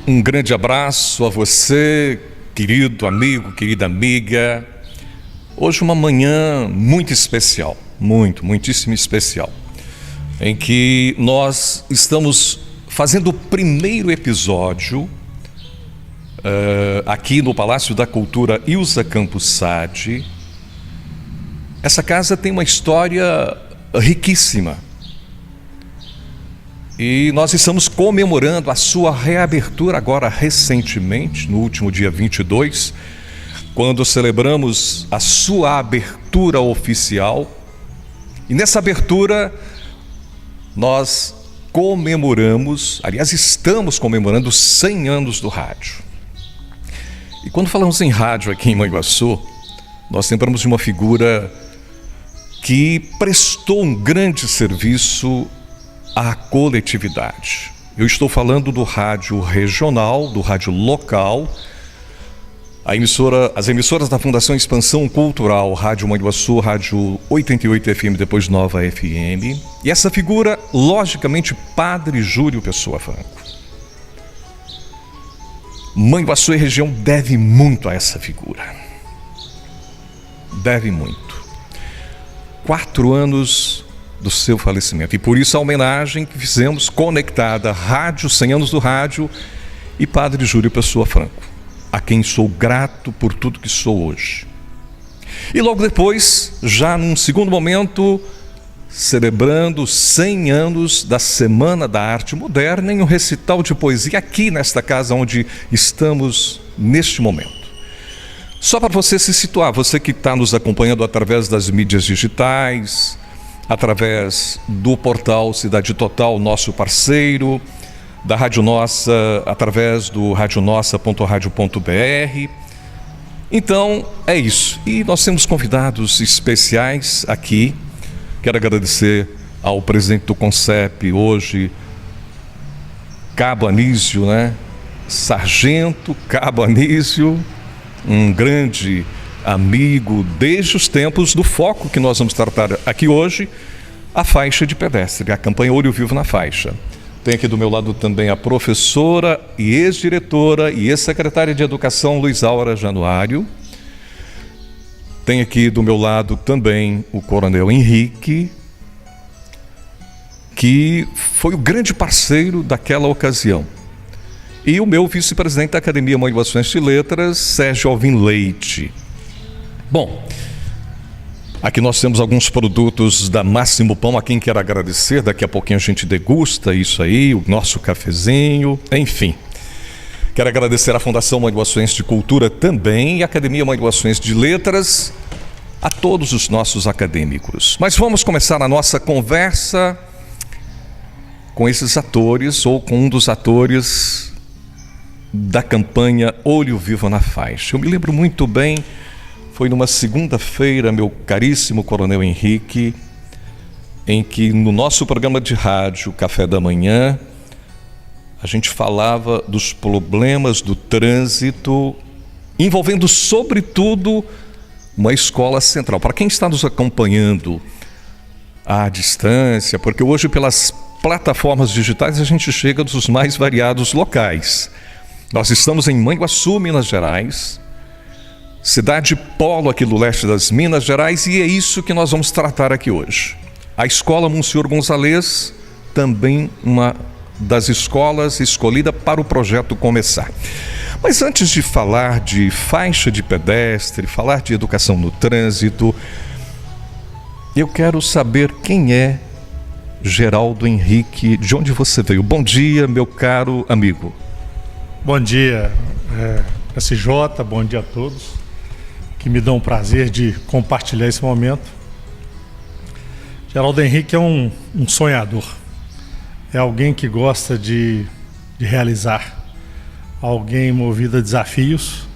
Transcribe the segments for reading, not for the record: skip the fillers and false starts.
Um grande abraço a você, querido amigo, querida amiga. Hoje uma manhã muito especial, muitíssimo especial, em que nós estamos fazendo o primeiro episódio aqui no Palácio da Cultura Ilza Campos Sade. Essa casa tem uma história riquíssima. E nós estamos comemorando a sua reabertura agora recentemente, no último dia 22, quando celebramos a sua abertura oficial. E nessa abertura nós comemoramos, aliás, estamos comemorando 100 anos do rádio. E quando falamos em rádio aqui em Manhuaçu, nós lembramos de uma figura que prestou um grande serviço à coletividade. Eu estou falando do rádio regional, do rádio local, as emissoras da Fundação Expansão Cultural, Rádio Manhuaçu, Rádio 88 FM, depois Nova FM. E essa figura, logicamente, Padre Júlio Pessoa Franco. Manhuaçu e região deve muito a essa figura. Deve muito. 4 anos do seu falecimento. E por isso a homenagem que fizemos conectada Rádio 100 anos do rádio e Padre Júlio Pessoa Franco, a quem sou grato por tudo que sou hoje. E logo depois, já num segundo momento, celebrando 100 anos da Semana da Arte Moderna em um recital de poesia aqui nesta casa onde estamos neste momento. Só para você se situar, você que está nos acompanhando através das mídias digitais, através do portal Cidade Total, nosso parceiro, da Rádio Nossa, através do radionossa.radio.br. Então, é isso. E nós temos convidados especiais aqui. Quero agradecer ao presidente do CONCEP hoje, Cabo Anísio, Sargento Cabo Anísio, um grande amigo desde os tempos do foco que nós vamos tratar aqui hoje, a faixa de pedestre, a campanha Olho Vivo na Faixa. Tem aqui do meu lado também a professora e ex-diretora e ex-secretária de Educação, Luiz Aura Januário. Tem aqui do meu lado também o Coronel Henrique, que foi o grande parceiro daquela ocasião. E o meu vice-presidente da Academia Manhuaçuense de Letras, Sérgio Alvim Leite. Bom, aqui nós temos alguns produtos da Máximo Pão, a quem quero agradecer. Daqui a pouquinho a gente degusta isso aí, o nosso cafezinho, enfim. Quero agradecer à Fundação Manhuaçuense de Cultura também e à Academia Manhuaçuense de Letras, a todos os nossos acadêmicos. Mas vamos começar a nossa conversa com esses atores, ou com um dos atores da campanha Olho Vivo na Faixa. Eu me lembro muito bem. Foi numa segunda-feira, meu caríssimo Coronel Henrique, em que no nosso programa de rádio, Café da Manhã, a gente falava dos problemas do trânsito, envolvendo sobretudo uma escola central. Para quem está nos acompanhando à distância, porque hoje pelas plataformas digitais a gente chega dos mais variados locais. Nós estamos em Manhuaçu, Minas Gerais, cidade polo aqui do leste das Minas Gerais, e é isso que nós vamos tratar aqui hoje. A Escola Monsenhor Gonzalez, também uma das escolas escolhida para o projeto começar. Mas antes de falar de faixa de pedestre, falar de educação no trânsito, eu quero saber quem é Geraldo Henrique, de onde você veio. Bom dia, meu caro amigo. Bom dia, SJ, bom dia a todos, que me dão o prazer de compartilhar esse momento. Geraldo Henrique é um sonhador, é alguém que gosta de realizar, alguém movido a desafios.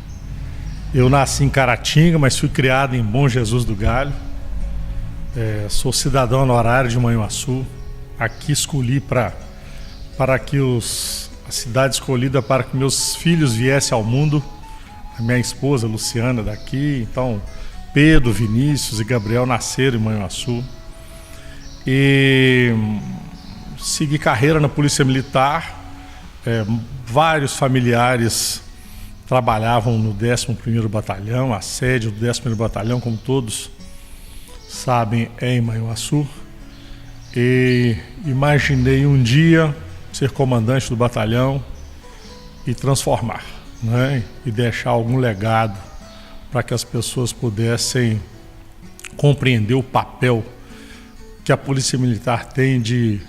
Eu nasci em Caratinga, mas fui criado em Bom Jesus do Galho. Sou cidadão honorário de Manhuaçu. Aqui escolhi para que a cidade escolhida para que meus filhos viessem ao mundo. A minha esposa Luciana daqui, então Pedro, Vinícius e Gabriel nasceram em Manhuaçu. E segui carreira na Polícia Militar, Vários familiares trabalhavam no 11º Batalhão, a sede do 11º Batalhão, como todos sabem, é em Manhuaçu. E imaginei um dia ser comandante do batalhão e transformar, né? E deixar algum legado para que as pessoas pudessem compreender o papel que a Polícia Militar tem de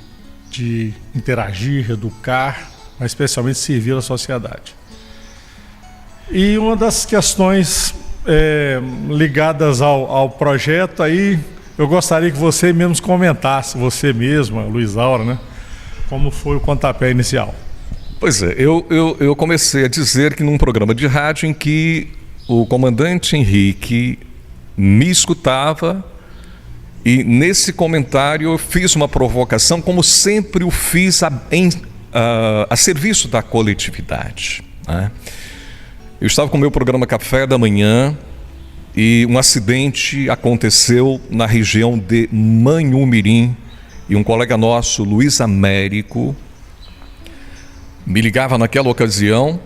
interagir, educar, mas especialmente servir a sociedade. E uma das questões ligadas ao projeto aí, eu gostaria que você mesmo comentasse, você mesma, Luiz Aura, né? Como foi o pontapé inicial? Pois é, eu comecei a dizer que num programa de rádio em que o comandante Henrique me escutava, e nesse comentário eu fiz uma provocação, como sempre o fiz a serviço da coletividade, né? Eu estava com o meu programa Café da Manhã e um acidente aconteceu na região de Manhumirim, e um colega nosso, Luiz Américo, me ligava naquela ocasião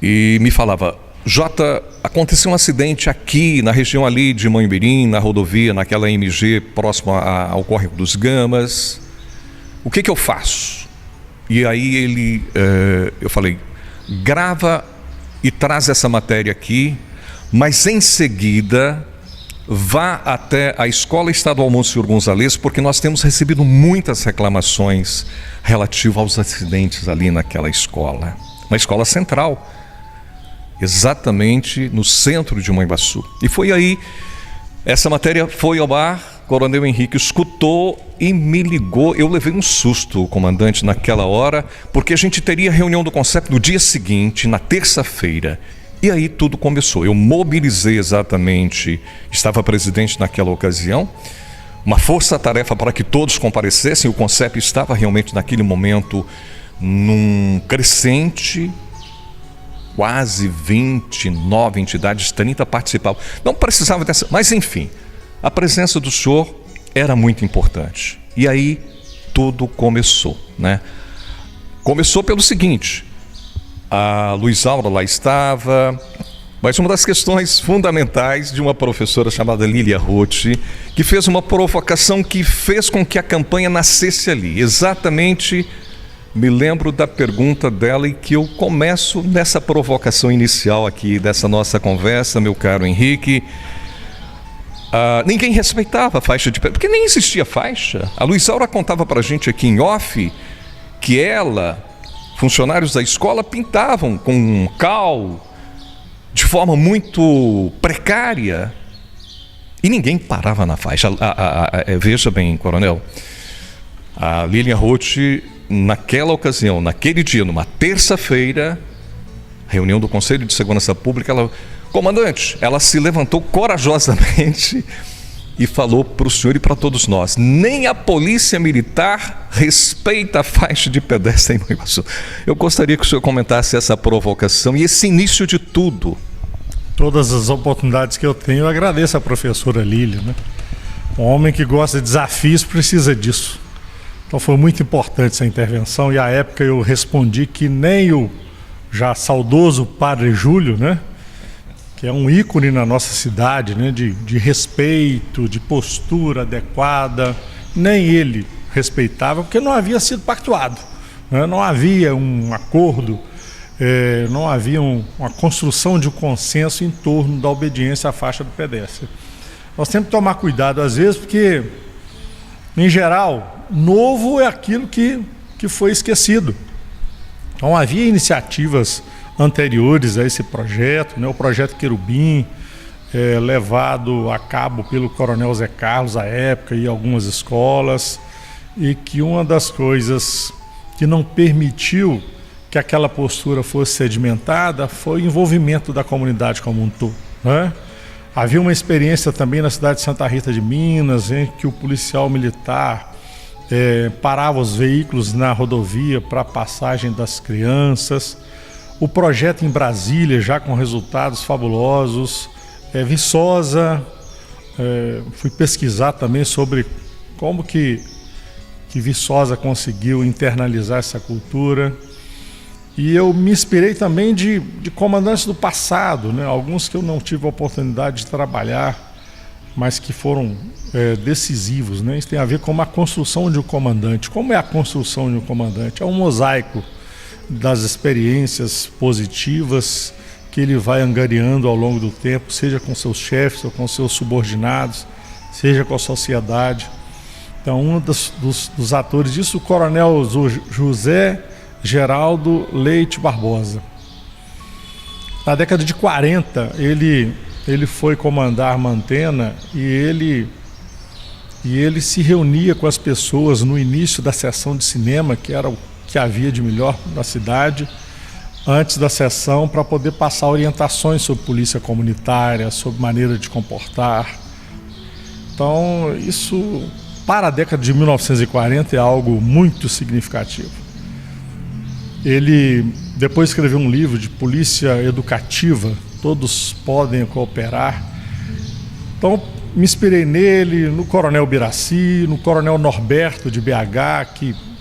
e me falava: Jota, aconteceu um acidente aqui na região ali de Manhumirim, na rodovia, naquela MG próximo ao Córrego dos Gamas, o que eu faço? E aí eu falei: grava e traz essa matéria aqui, mas em seguida vá até a Escola Estadual Monsenhor Gonzalez, porque nós temos recebido muitas reclamações relativas aos acidentes ali naquela escola, uma escola central, exatamente no centro de Manhuaçu. E foi aí, essa matéria foi ao ar, Coronel Henrique escutou e me ligou. Eu levei um susto, comandante, naquela hora, porque a gente teria reunião do CONCEP no dia seguinte, na terça-feira. E aí tudo começou. Eu mobilizei exatamente, estava presidente naquela ocasião, uma força-tarefa para que todos comparecessem. O CONCEP estava realmente naquele momento num crescente, quase 29 entidades, 30 participavam. Não precisava dessa, mas enfim, a presença do senhor era muito importante. E aí tudo começou, né? Começou pelo seguinte: a Luiz Aura lá estava, mas uma das questões fundamentais de uma professora chamada Lília Roth, que fez uma provocação que fez com que a campanha nascesse ali. Exatamente, me lembro da pergunta dela, e que eu começo nessa provocação inicial aqui dessa nossa conversa, meu caro Henrique. Ninguém respeitava a faixa de pedestre, porque nem existia faixa. A Luiz Aura contava pra gente aqui em off que funcionários da escola pintavam com cal de forma muito precária e ninguém parava na faixa. Veja bem, coronel, a Lilian Roth, naquela ocasião, naquele dia, numa terça-feira, reunião do Conselho de Segurança Pública, comandante, ela se levantou corajosamente e falou para o senhor e para todos nós: nem a Polícia Militar respeita a faixa de pedestre em Manhuaçu. Eu gostaria que o senhor comentasse essa provocação e esse início de tudo. Todas as oportunidades que eu tenho, eu agradeço a professora Lília, né? Um homem que gosta de desafios precisa disso. Então foi muito importante essa intervenção, e à época eu respondi que nem o já saudoso Padre Júlio, né, que é um ícone na nossa cidade, né, de respeito, de postura adequada, nem ele respeitava, porque não havia sido pactuado, né? Não havia um acordo, não havia uma construção de um consenso em torno da obediência à faixa do pedestre. Nós temos que tomar cuidado às vezes, porque, em geral, novo é aquilo que foi esquecido. Então havia iniciativas anteriores a esse projeto, né? O projeto Querubim, levado a cabo pelo Coronel Zé Carlos à época e algumas escolas, e que uma das coisas que não permitiu que aquela postura fosse sedimentada foi o envolvimento da comunidade como um todo, né? Havia uma experiência também na cidade de Santa Rita de Minas, em que o policial militar parava os veículos na rodovia para a passagem das crianças. O projeto em Brasília, já com resultados fabulosos. Viçosa, fui pesquisar também sobre como que Viçosa conseguiu internalizar essa cultura. E eu me inspirei também de comandantes do passado, né? Alguns que eu não tive a oportunidade de trabalhar, mas que foram decisivos, né? Isso tem a ver com a construção de um comandante. Como é a construção de um comandante? É um mosaico das experiências positivas que ele vai angariando ao longo do tempo, seja com seus chefes ou com seus subordinados, seja com a sociedade. Então, um dos atores disso, o coronel José Geraldo Leite Barbosa. Na década de 40, ele foi comandar Mantena e ele se reunia com as pessoas no início da sessão de cinema, que era o que havia de melhor na cidade, antes da sessão, para poder passar orientações sobre polícia comunitária, sobre maneira de comportar. Então, isso, para a década de 1940, é algo muito significativo. Ele depois escreveu um livro de polícia educativa, Todos Podem Cooperar. Então, me inspirei nele, no coronel Biraci, no coronel Norberto de BH,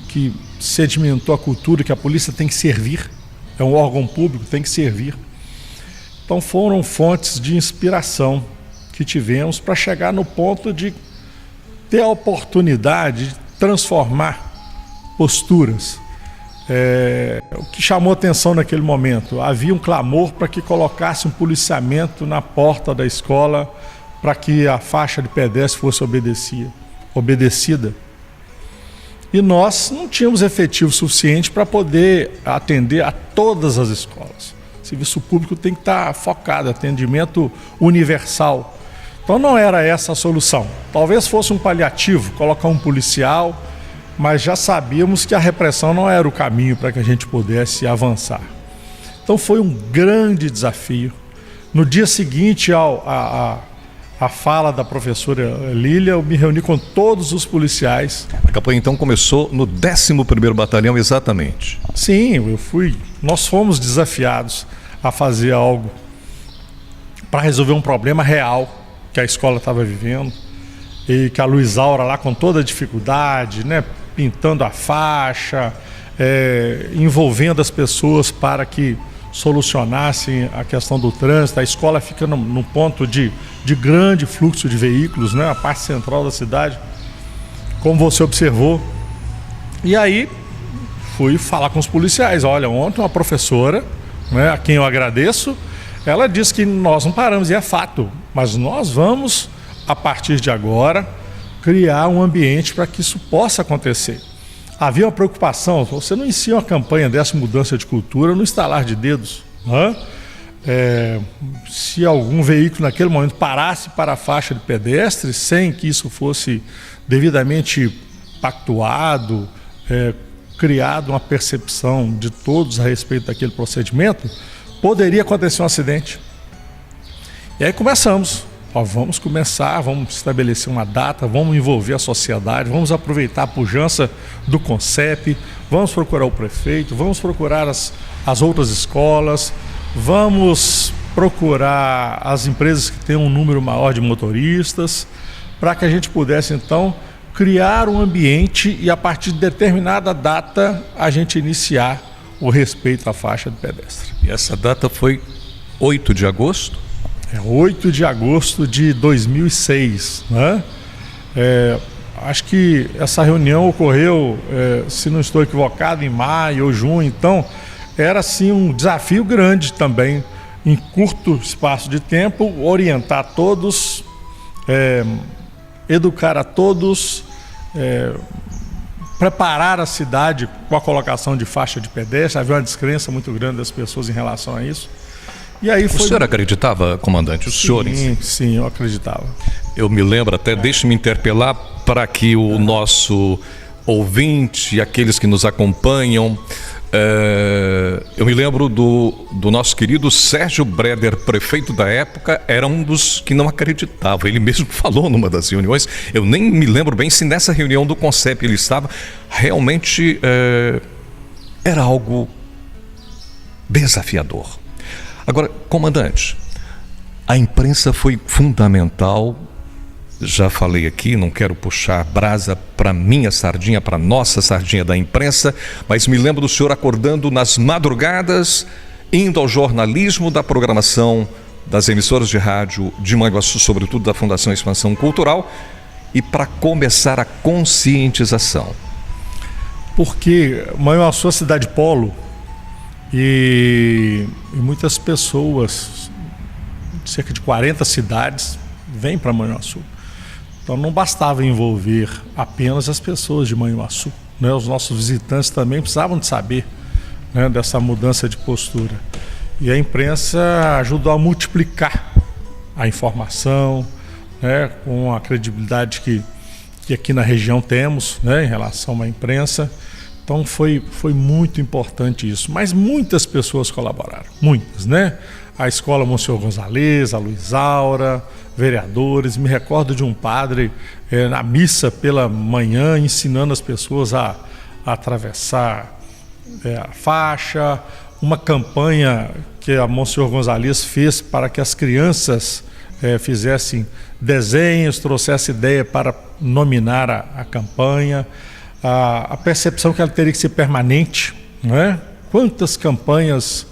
que sedimentou a cultura que a polícia tem que servir, é um órgão público, tem que servir. Então foram fontes de inspiração que tivemos para chegar no ponto de ter a oportunidade de transformar posturas. O que chamou atenção naquele momento, havia um clamor para que colocasse um policiamento na porta da escola para que a faixa de pedestre fosse obedecida. E nós não tínhamos efetivo suficiente para poder atender a todas as escolas. O serviço público tem que estar focado, atendimento universal. Então não era essa a solução. Talvez fosse um paliativo, colocar um policial, mas já sabíamos que a repressão não era o caminho para que a gente pudesse avançar. Então foi um grande desafio. No dia seguinte a fala da professora Lília, eu me reuni com todos os policiais. A campanha então começou no 11º Batalhão, exatamente. Sim, nós fomos desafiados a fazer algo para resolver um problema real que a escola estava vivendo, e que a Luiz Aura lá com toda a dificuldade, né, pintando a faixa, envolvendo as pessoas para que solucionassem a questão do trânsito. A escola fica num ponto de grande fluxo de veículos, né? A parte central da cidade, como você observou. E aí fui falar com os policiais. Olha, ontem uma professora, né, a quem eu agradeço, ela disse que nós não paramos, e é fato, mas nós vamos, a partir de agora, criar um ambiente para que isso possa acontecer. Havia uma preocupação, você não inicia uma campanha dessa mudança de cultura no estalar de dedos, né? Se algum veículo naquele momento parasse para a faixa de pedestre sem que isso fosse devidamente pactuado, criado uma percepção de todos a respeito daquele procedimento, poderia acontecer um acidente. E aí começamos. Vamos começar, vamos estabelecer uma data, vamos envolver a sociedade, vamos aproveitar a pujança do CONCEP, vamos procurar o prefeito, vamos procurar as outras escolas, vamos procurar as empresas que têm um número maior de motoristas, para que a gente pudesse então criar um ambiente e a partir de determinada data a gente iniciar o respeito à faixa de pedestre. E essa data foi 8 de agosto? 8 de agosto de 2006, né? Acho que essa reunião ocorreu, se não estou equivocado, em maio ou junho. Então, era assim um desafio grande também, em curto espaço de tempo, orientar todos, educar a todos, preparar a cidade com a colocação de faixa de pedestre. Havia uma descrença muito grande das pessoas em relação a isso. E aí foi... O senhor acreditava, comandante? Os senhores? Sim, eu acreditava. Eu me lembro até, deixe-me interpelar para que o nosso ouvinte e aqueles que nos acompanham, eu me lembro do nosso querido Sérgio Breder, prefeito da época, era um dos que não acreditava. Ele mesmo falou numa das reuniões, eu nem me lembro bem se nessa reunião do CONCEP ele estava. Realmente era algo desafiador. Agora, comandante, a imprensa foi fundamental já falei aqui, não quero puxar brasa para minha sardinha, para nossa sardinha da imprensa, mas me lembro do senhor acordando nas madrugadas, indo ao jornalismo da programação das emissoras de rádio de Manhuaçu, sobretudo da Fundação Expansão Cultural, e para começar a conscientização. Porque Manhuaçu é a cidade polo e muitas pessoas, cerca de 40 cidades, vêm para Manhuaçu. Então não bastava envolver apenas as pessoas de Manhuaçu, né? Os nossos visitantes também precisavam de saber, né, dessa mudança de postura. E a imprensa ajudou a multiplicar a informação, né, com a credibilidade que aqui na região temos, né, em relação à imprensa. Então foi muito importante isso. Mas muitas pessoas colaboraram, muitas, né? A Escola Monsenhor Gonzalez, a Luizaura, vereadores. Me recordo de um padre na missa pela manhã ensinando as pessoas a atravessar a faixa. Uma campanha que a Monsenhor Gonzalez fez para que as crianças fizessem desenhos, trouxessem ideia para nominar a campanha. A percepção que ela teria que ser permanente, né? Quantas campanhas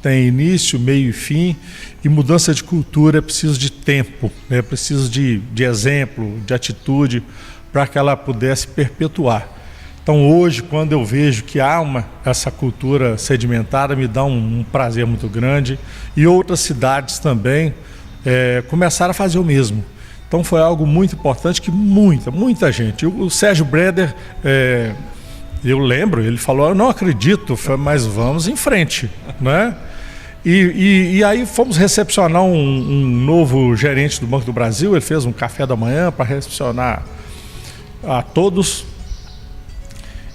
tem início, meio e fim, e mudança de cultura é preciso de tempo, é preciso de exemplo, de atitude, para que ela pudesse perpetuar. Então hoje, quando eu vejo que há essa cultura sedimentada, me dá um prazer muito grande, e outras cidades também começaram a fazer o mesmo. Então foi algo muito importante que muita gente. O Sérgio Breder, eu lembro, ele falou, eu não acredito, mas vamos em frente, né? E aí fomos recepcionar um novo gerente do Banco do Brasil. Ele fez um café da manhã para recepcionar a todos.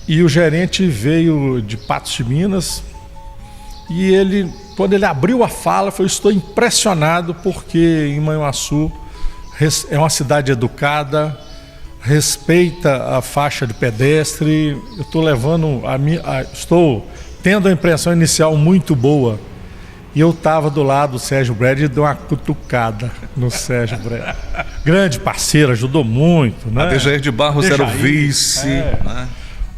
E o gerente veio de Patos de Minas. E ele, quando ele abriu a fala, falou, estou impressionado porque em Manhuaçu é uma cidade educada, respeita a faixa de pedestre. Eu estou levando estou tendo a impressão inicial muito boa. E eu estava do lado do Sérgio Breder e dei uma cutucada no Sérgio Breder. Grande parceiro, ajudou muito, né? A Dejair de Barros era o vice, né?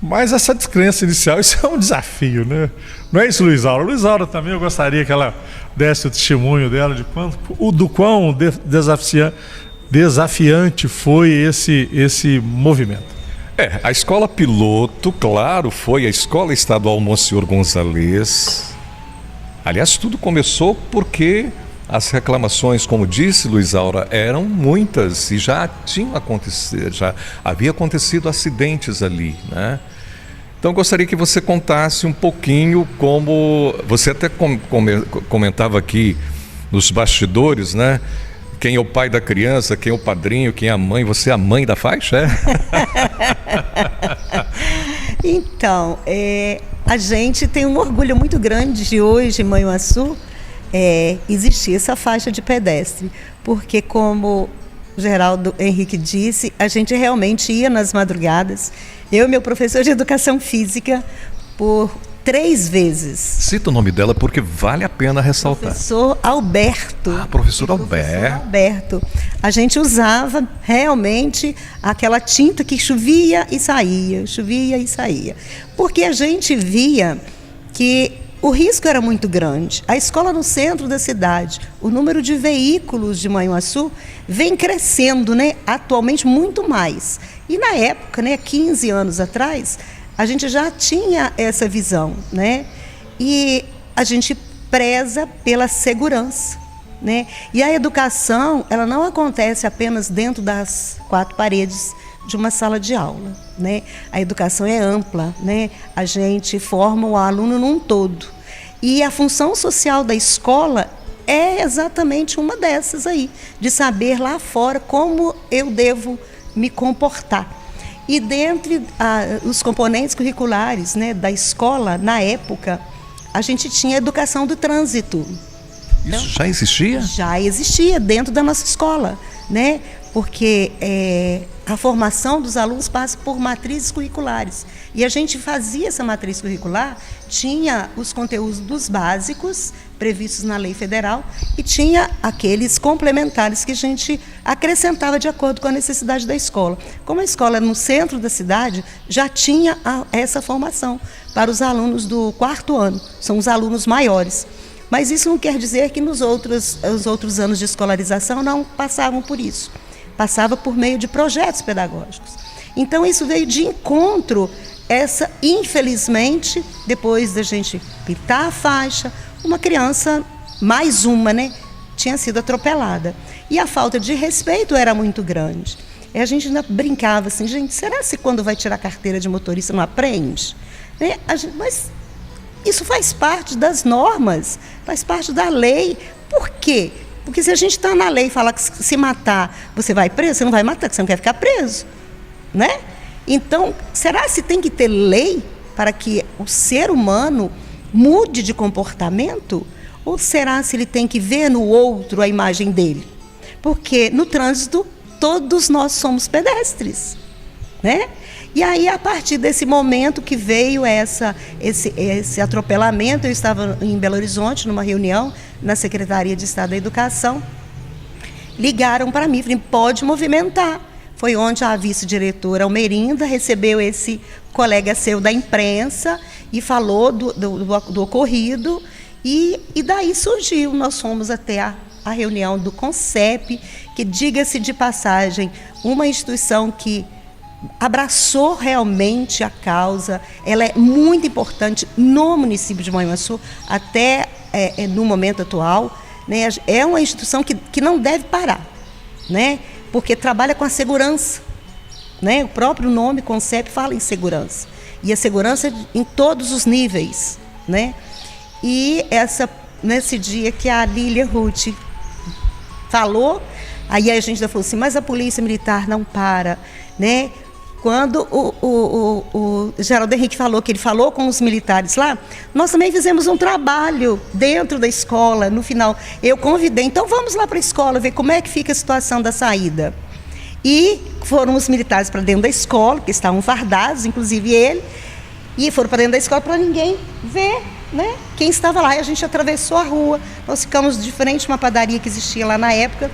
Mas essa descrença inicial, isso é um desafio, né? Não é isso, Luizaura? Luizaura também, eu gostaria que ela desse o testemunho dela do quão desafiante foi esse movimento. A escola piloto, claro, foi a Escola Estadual Monsenhor Gonzalez. Aliás, tudo começou porque as reclamações, como disse Luizaura, eram muitas e já havia acontecido acidentes ali, né? Então gostaria que você contasse um pouquinho como você até comentava aqui nos bastidores, né? Quem é o pai da criança, quem é o padrinho, quem é a mãe. Você é a mãe da faixa, é? Então, a gente tem um orgulho muito grande de hoje em Manhuaçu existir essa faixa de pedestre, porque como o Geraldo Henrique disse, a gente realmente ia nas madrugadas. Eu e meu professor de educação física por 3 vezes. Cita o nome dela porque vale a pena ressaltar. Professor Alberto. Professor Alberto. A gente usava realmente aquela tinta que chovia e saía, porque a gente via que o risco era muito grande. A escola no centro da cidade, o número de veículos de Manhuaçu vem crescendo, né? Atualmente muito mais. E na época, né, 15 anos atrás, a gente já tinha essa visão, né? E a gente preza pela segurança, né? E a educação, ela não acontece apenas dentro das 4 paredes de uma sala de aula, né? A educação é ampla, né? A gente forma o aluno num todo. E a função social da escola é exatamente uma dessas aí, de saber lá fora como eu devo me comportar. E dentre os componentes curriculares, né, da escola, na época, a gente tinha a educação do trânsito. Isso já existia? Já existia dentro da nossa escola, né? porque a formação dos alunos passa por matrizes curriculares. E a gente fazia essa matriz curricular, tinha os conteúdos básicos previstos na lei federal e tinha aqueles complementares que a gente acrescentava de acordo com a necessidade da escola. Como a escola é no centro da cidade, já tinha essa formação para os alunos do 4º ano, são os alunos maiores. Mas isso não quer dizer que os outros anos de escolarização não passavam por isso. Passava por meio de projetos pedagógicos. Então, isso veio de encontro, infelizmente, depois da gente pintar a faixa, uma criança, mais uma, né, tinha sido atropelada. E a falta de respeito era muito grande. E a gente ainda brincava assim, gente, será que quando vai tirar a carteira de motorista não aprende? Né? Mas isso faz parte das normas, faz parte da lei. Por quê? Porque se a gente está na lei e fala que se matar você vai preso, você não vai matar, porque você não quer ficar preso, né? Então, será que tem que ter lei para que o ser humano mude de comportamento? Ou será se ele tem que ver no outro a imagem dele? Porque no trânsito todos nós somos pedestres, né? E aí, a partir desse momento que veio esse atropelamento, eu estava em Belo Horizonte, numa reunião na Secretaria de Estado da Educação, ligaram para mim, falaram, pode movimentar. Foi onde a vice-diretora Almerinda recebeu esse colega seu da imprensa e falou do ocorrido, e daí surgiu, nós fomos até a reunião do CONCEP, que, diga-se de passagem, uma instituição que abraçou realmente a causa, ela é muito importante no município de Manhuaçu, até no momento atual, né? É uma instituição que não deve parar, né? Porque trabalha com a segurança, né? O próprio nome CONCEP fala em segurança, e a segurança em todos os níveis, né? E nesse dia que a Lília Ruth falou, aí a gente já falou assim, mas a Polícia Militar não para, né? Quando o Geraldo Henrique falou que ele falou com os militares lá, nós também fizemos um trabalho dentro da escola. No final, eu convidei, então vamos lá para a escola ver como é que fica a situação da saída. E foram os militares para dentro da escola, que estavam fardados, inclusive ele, e foram para dentro da escola para ninguém ver, né, quem estava lá. E a gente atravessou a rua, nós ficamos de frente a uma padaria que existia lá na época,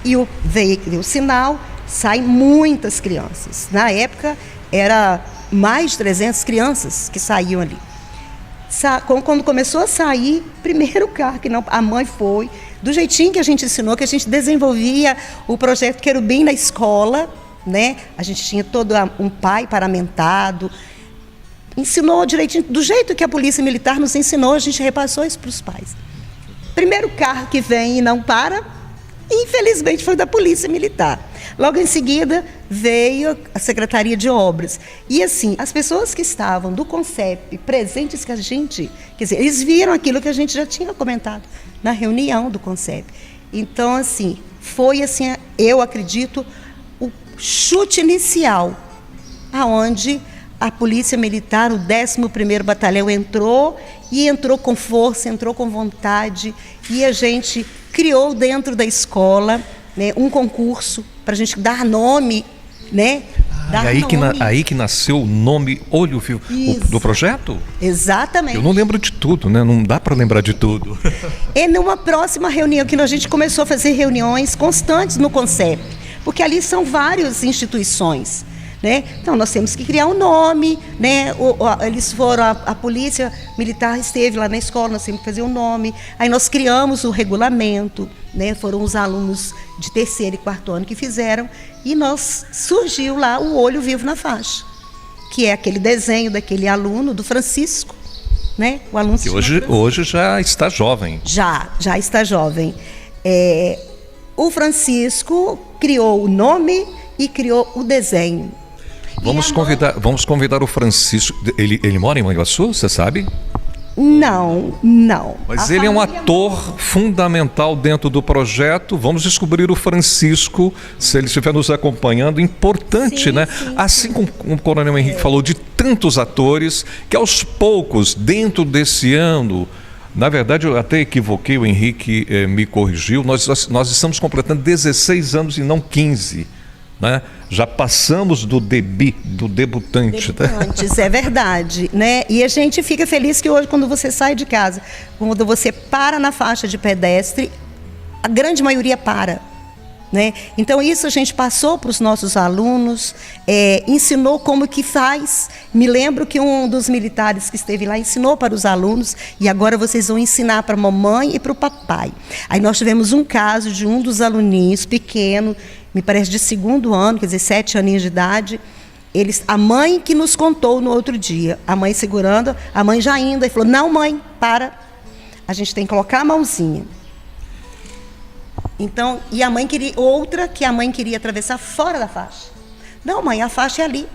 e veio o sinal, saem muitas crianças. Na época, era mais de 300 crianças que saíam ali. Quando começou a sair, primeiro carro, que não, a mãe foi, do jeitinho que a gente ensinou, que a gente desenvolvia o projeto Querubim na escola, né? A gente tinha todo um pai paramentado, ensinou direitinho, do jeito que a Polícia Militar nos ensinou, a gente repassou isso para os pais. Primeiro carro que vem e não para, infelizmente foi da Polícia Militar. Logo em seguida veio a Secretaria de Obras. E assim, as pessoas que estavam do CONCEP presentes com a gente, quer dizer, eles viram aquilo que a gente já tinha comentado na reunião do CONCEP. Então, assim, foi assim, eu acredito, o chute inicial, aonde a Polícia Militar, o 11º Batalhão entrou, e entrou com força, entrou com vontade, e a gente criou dentro da escola, né, um concurso para a gente dar nome, né? Aí que nasceu o nome Olho Vivo do projeto? Exatamente. Eu não lembro de tudo, né? Não dá para lembrar de tudo. E numa próxima reunião, que a gente começou a fazer reuniões constantes no CONCEP, porque ali são várias instituições, né? Então, nós temos que criar um nome, né? Eles foram, a Polícia Militar esteve lá na escola, nós temos que fazer um nome. Aí nós criamos o regulamento, né? Foram os alunos de 3º e 4º ano que fizeram, e surgiu lá o Olho Vivo na Faixa, que é aquele desenho daquele aluno, do Francisco, né? O aluno que hoje já está jovem. Já está jovem. O Francisco criou o nome e criou o desenho. Vamos convidar o Francisco. Ele mora em Manhuaçu, você sabe? Não. Mas ele é um ator fundamental dentro do projeto. Vamos descobrir o Francisco, se ele estiver nos acompanhando. Importante, né? Sim. Assim como o Coronel Henrique falou, de tantos atores que aos poucos, dentro desse ano, Na verdade, eu até equivoquei, o Henrique me corrigiu. Nós estamos completando 16 anos e não 15. Né? Já passamos do debutante. Debutantes, é verdade. Né? E a gente fica feliz que hoje, quando você sai de casa, quando você para na faixa de pedestre, a grande maioria para. Né? Então isso a gente passou para os nossos alunos, ensinou como que faz. Me lembro que um dos militares que esteve lá ensinou para os alunos, e agora vocês vão ensinar para a mamãe e para o papai. Aí nós tivemos um caso de um dos aluninhos pequeno, me parece de 2º ano, quer dizer, 7 aninhos de idade. A mãe que nos contou no outro dia, a mãe segurando, a mãe já indo, e falou: não, mãe, para, a gente tem que colocar a mãozinha. Então, e a mãe queria, outra que a mãe queria atravessar fora da faixa. Não, mãe, a faixa é ali.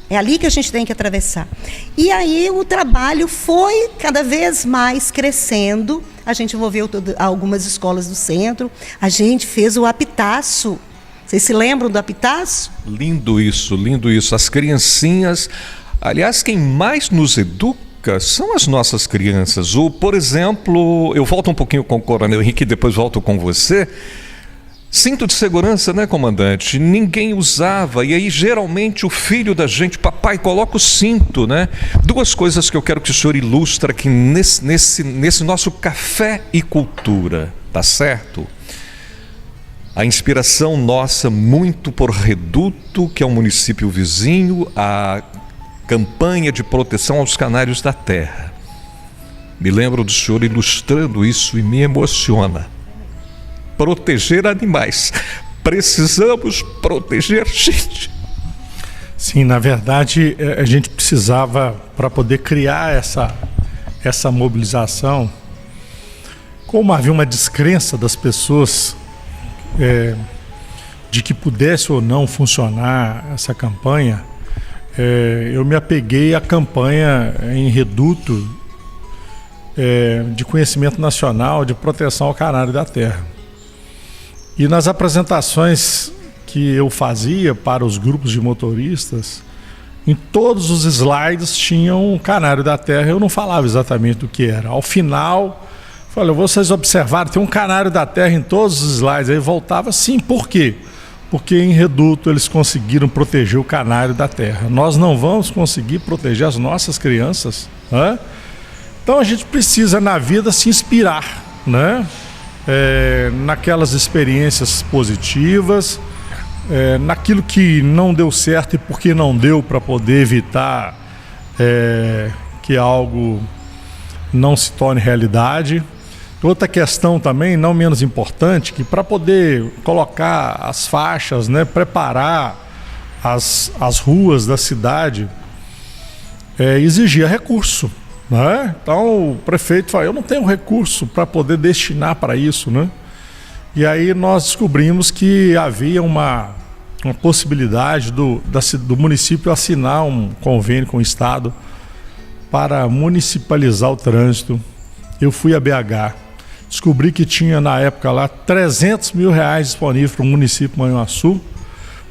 É ali que a gente tem que atravessar. E aí o trabalho foi cada vez mais crescendo. A gente envolveu algumas escolas do centro. A gente fez o apitaço. Vocês se lembram do apitaço? Lindo isso, lindo isso. As criancinhas, aliás, quem mais nos educa são as nossas crianças. Por exemplo, eu volto um pouquinho com o Coronel Henrique e depois volto com você. Cinto de segurança, né, comandante? Ninguém usava, e aí geralmente o filho da gente, papai, coloca o cinto, né? 2 coisas que eu quero que o senhor ilustre aqui nesse nosso café e cultura, tá certo? A inspiração nossa muito por Reduto, que é um município vizinho, a campanha de proteção aos canários da terra. Me lembro do senhor ilustrando isso e me emociona. Proteger animais. Precisamos proteger gente. Sim, na verdade, a gente precisava, para poder criar essa mobilização, como havia uma descrença das pessoas de que pudesse ou não funcionar essa campanha, eu me apeguei à campanha em Reduto de conhecimento nacional de proteção ao canário da terra. E nas apresentações que eu fazia para os grupos de motoristas, em todos os slides tinham um canário da terra. Eu não falava exatamente do que era. Ao final, falei: vocês observaram, tem um canário da terra em todos os slides. Aí voltava: sim, por quê? Porque em Reduto eles conseguiram proteger o canário da terra. Nós não vamos conseguir proteger as nossas crianças, né? Então a gente precisa na vida se inspirar, né? Naquelas experiências positivas, naquilo que não deu certo e porque não deu, para poder evitar que algo não se torne realidade. Outra questão também, não menos importante, que para poder colocar as faixas, né, preparar as ruas da cidade, exigia recurso, né? Então o prefeito falou: eu não tenho recurso para poder destinar para isso, né? E aí nós descobrimos que havia uma possibilidade do município assinar um convênio com o Estado para municipalizar o trânsito. Eu fui a BH, descobri que tinha na época lá R$300 mil disponível para o município de Manhuaçu,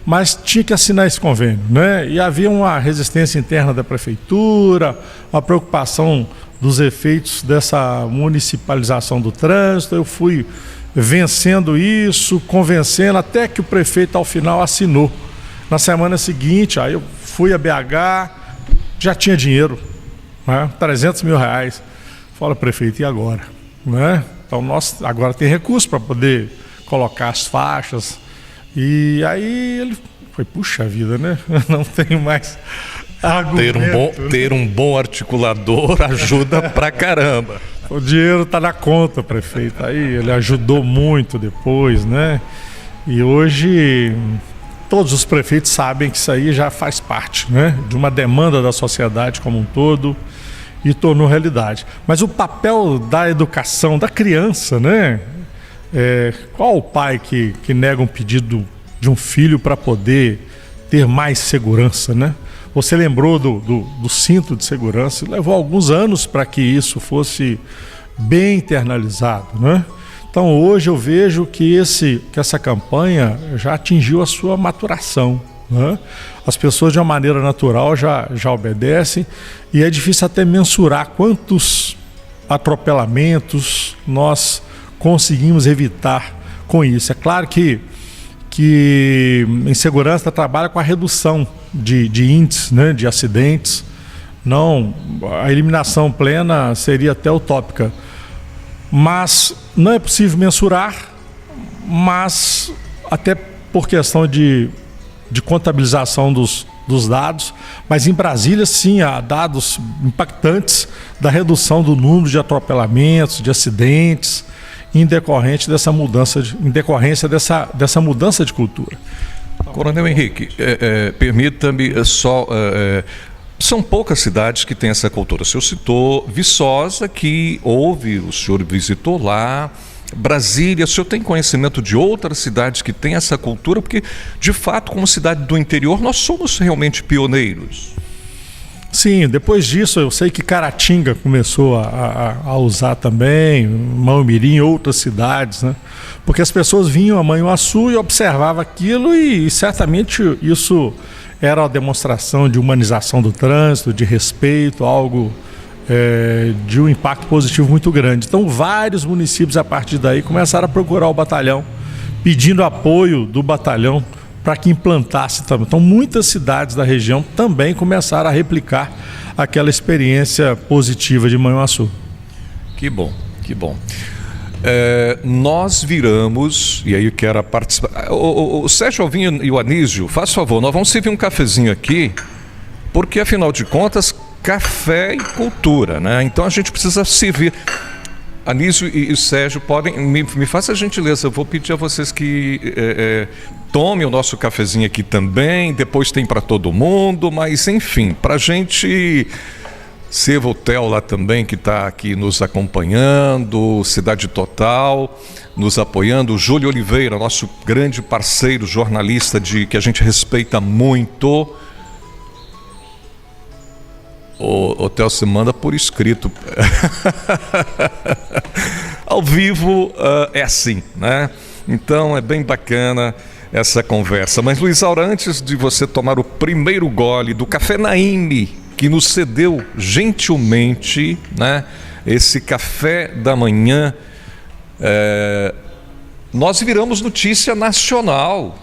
mas tinha que assinar esse convênio, né? E havia uma resistência interna da prefeitura, uma preocupação dos efeitos dessa municipalização do trânsito. Eu fui vencendo isso, convencendo, até que o prefeito ao final assinou. Na semana seguinte, aí eu fui a BH, já tinha dinheiro, né? R$300 mil. Fala: prefeito, e agora? Né? Então nós agora tem recurso para poder colocar as faixas. E aí ele foi: puxa vida, né? Não tenho mais argumento. Ter um bom articulador ajuda pra caramba. O dinheiro está na conta, prefeito. Aí ele ajudou muito depois, né? E hoje todos os prefeitos sabem que isso aí já faz parte, né, de uma demanda da sociedade como um todo, e tornou realidade. Mas o papel da educação da criança, né? Qual o pai que nega um pedido de um filho para poder ter mais segurança, né? Você lembrou do cinto de segurança, levou alguns anos para que isso fosse bem internalizado, né? Então hoje eu vejo que essa campanha já atingiu a sua maturação, né? As pessoas de uma maneira natural já obedecem, e é difícil até mensurar quantos atropelamentos nós conseguimos evitar com isso. É claro que em segurança trabalha com a redução de índices, né, de acidentes. Não, a eliminação plena seria até utópica. Mas não é possível mensurar, mas até por questão de contabilização dos dados, mas em Brasília sim há dados impactantes da redução do número de atropelamentos, de acidentes, em decorrência dessa mudança de cultura. Coronel Henrique, permita-me só... são poucas cidades que têm essa cultura. O senhor citou Viçosa, que o senhor visitou lá. Brasília, o senhor tem conhecimento de outras cidades que têm essa cultura? Porque, de fato, como cidade do interior, nós somos realmente pioneiros. Sim, depois disso eu sei que Caratinga começou a usar também, Maumirim, outras cidades, né? Porque as pessoas vinham a Manhuaçu e observavam aquilo e certamente isso era uma demonstração de humanização do trânsito, de respeito, algo de um impacto positivo muito grande. Então vários municípios a partir daí começaram a procurar o batalhão, pedindo apoio do batalhão para que implantasse também. Então muitas cidades da região também começaram a replicar aquela experiência positiva de Manhuaçu. Que bom, que bom. Nós viramos, e aí eu quero participar. O Sérgio Alvim e o Anísio, faz favor, nós vamos servir um cafezinho aqui, porque afinal de contas, café e cultura, né? Então a gente precisa servir. Anísio e Sérgio podem, me faça a gentileza, eu vou pedir a vocês que tomem o nosso cafezinho aqui também, depois tem para todo mundo, mas enfim, para a gente... Seva Hotel lá também, que está aqui nos acompanhando, Cidade Total, nos apoiando, Júlio Oliveira, nosso grande parceiro, jornalista que a gente respeita muito. O Hotel se manda por escrito. Ao vivo é assim, né? Então é bem bacana essa conversa. Mas Luiz Aura, antes de você tomar o primeiro gole do Café Naime, que nos cedeu gentilmente, né, esse café da manhã, nós viramos notícia nacional.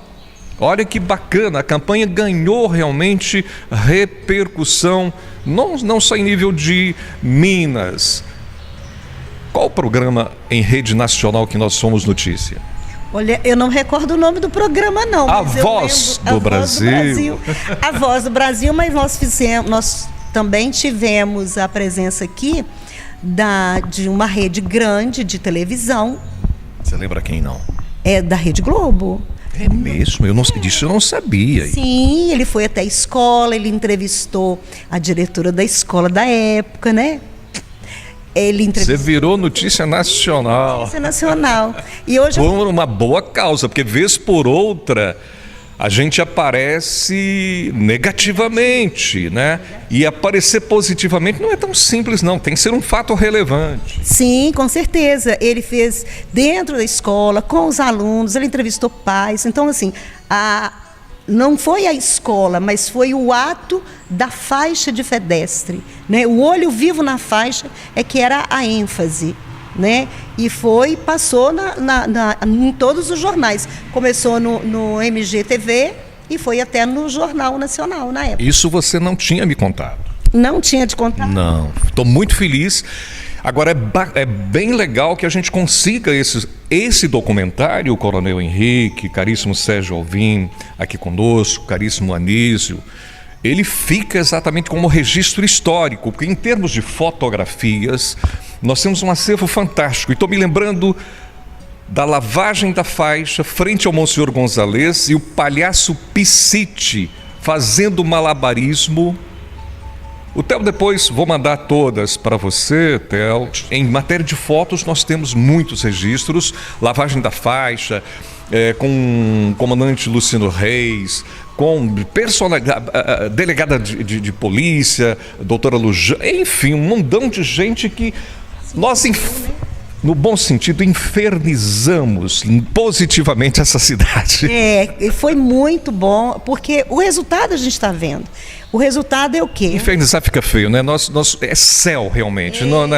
Olha que bacana, a campanha ganhou realmente repercussão, não só em nível de Minas. Qual o programa em rede nacional que nós somos notícia? Olha, eu não recordo o nome do programa, não. A Voz do Brasil. A Voz do Brasil, mas nós também tivemos a presença aqui de uma rede grande de televisão. Você lembra quem não? É da Rede Globo. É mesmo? Disso eu não sabia. Sim, ele foi até a escola, ele entrevistou a diretora da escola da época, né? Você virou notícia nacional. Notícia nacional. E hoje... Por uma boa causa, porque vez por outra a gente aparece negativamente, né? E aparecer positivamente não é tão simples, não. Tem que ser um fato relevante. Sim, com certeza. Ele fez dentro da escola, com os alunos, ele entrevistou pais. Então, assim, não foi a escola, mas foi o ato da faixa de pedestre, né? O olho vivo na faixa é que era a ênfase, né? E passou em todos os jornais. Começou no MGTV e foi até no Jornal Nacional na época. Isso você não tinha me contado? Não tinha te contado. Não, estou muito feliz. Agora, é bem legal que a gente consiga esse documentário, o Coronel Henrique, caríssimo Sérgio Alvim, aqui conosco, caríssimo Anísio, ele fica exatamente como registro histórico, porque em termos de fotografias, nós temos um acervo fantástico. E estou me lembrando da lavagem da faixa frente ao Monsenhor Gonzalez e o palhaço Piscite fazendo malabarismo. O Theo, depois vou mandar todas para você, Theo. Em matéria de fotos nós temos muitos registros, lavagem da faixa, com o comandante Luciano Reis, com delegada de polícia, doutora Lujana, enfim, um mundão de gente que nós, no bom sentido, infernizamos positivamente essa cidade. E foi muito bom, porque o resultado a gente está vendo. O resultado é o quê? Infernizar fica feio, né? É céu, realmente. Não, né?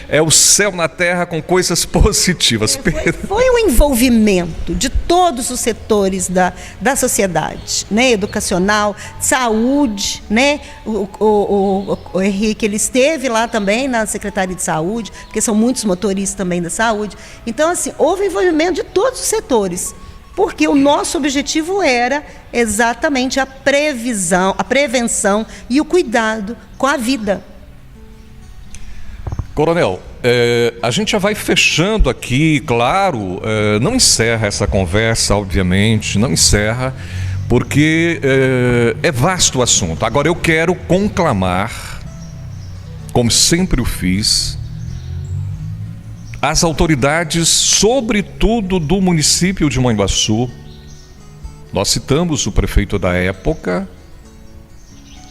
É o céu na terra com coisas positivas. Foi um envolvimento de todos os setores da sociedade, né? Educacional, saúde, né? O Henrique, ele esteve lá também na Secretaria de Saúde, porque são muitos motoristas também da saúde. Então, assim, houve envolvimento de todos os setores, porque o nosso objetivo era exatamente a prevenção e o cuidado com a vida. Coronel, a gente já vai fechando aqui, claro, não encerra essa conversa, obviamente, não encerra, porque é vasto o assunto. Agora eu quero conclamar, como sempre o fiz, as autoridades, sobretudo do município de Manhuaçu. Nós citamos o prefeito da época,